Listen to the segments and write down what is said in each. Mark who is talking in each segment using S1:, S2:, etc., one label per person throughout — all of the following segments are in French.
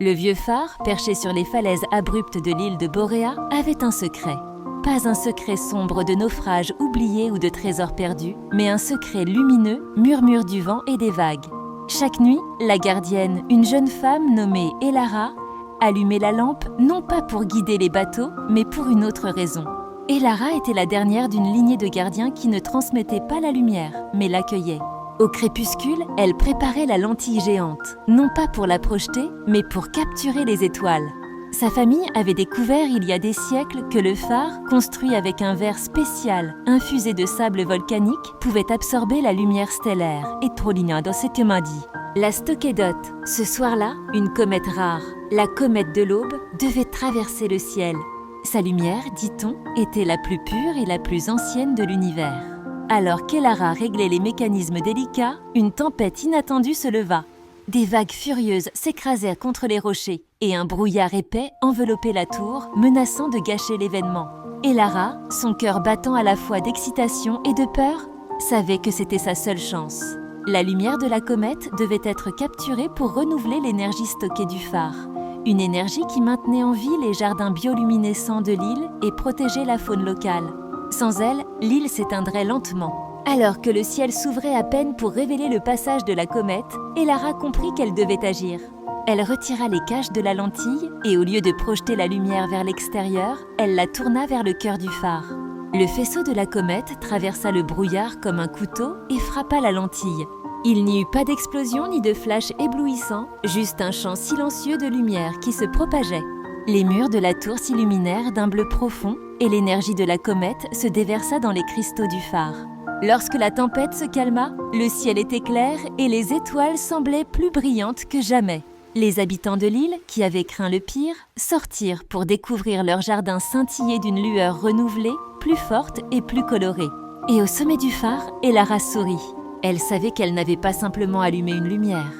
S1: Le vieux phare, perché sur les falaises abruptes de l'île de Boréa, avait un secret. Pas un secret sombre de naufrage oublié ou de trésors perdus, mais un secret lumineux, murmure du vent et des vagues. Chaque nuit, la gardienne, une jeune femme nommée Elara, allumait la lampe non pas pour guider les bateaux, mais pour une autre raison. Elara était la dernière d'une lignée de gardiens qui ne transmettaient pas la lumière, mais l'accueillaient. Au crépuscule, elle préparait la lentille géante, non pas pour la projeter, mais pour capturer les étoiles. Sa famille avait découvert il y a des siècles que le phare, construit avec un verre spécial infusé de sable volcanique, pouvait absorber la lumière stellaire. Et Trolina dans cette dit. La Stockédot. Ce soir-là, une comète rare, la comète de l'aube, devait traverser le ciel. Sa lumière, dit-on, était la plus pure et la plus ancienne de l'univers. Alors qu'Elara réglait les mécanismes délicats, une tempête inattendue se leva. Des vagues furieuses s'écrasèrent contre les rochers et un brouillard épais enveloppait la tour, menaçant de gâcher l'événement. Elara, son cœur battant à la fois d'excitation et de peur, savait que c'était sa seule chance. La lumière de la comète devait être capturée pour renouveler l'énergie stockée du phare. Une énergie qui maintenait en vie les jardins bioluminescents de l'île et protégeait la faune locale. Sans elle, l'île s'éteindrait lentement. Alors que le ciel s'ouvrait à peine pour révéler le passage de la comète, Elara comprit qu'elle devait agir. Elle retira les caches de la lentille et au lieu de projeter la lumière vers l'extérieur, elle la tourna vers le cœur du phare. Le faisceau de la comète traversa le brouillard comme un couteau et frappa la lentille. Il n'y eut pas d'explosion ni de flash éblouissant, juste un champ silencieux de lumière qui se propageait. Les murs de la tour s'illuminèrent d'un bleu profond et l'énergie de la comète se déversa dans les cristaux du phare. Lorsque la tempête se calma, le ciel était clair et les étoiles semblaient plus brillantes que jamais. Les habitants de l'île, qui avaient craint le pire, sortirent pour découvrir leur jardin scintiller d'une lueur renouvelée, plus forte et plus colorée. Et au sommet du phare, Elara sourit. Elle savait qu'elle n'avait pas simplement allumé une lumière.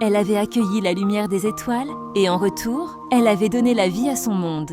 S1: Elle avait accueilli la lumière des étoiles et en retour, elle avait donné la vie à son monde.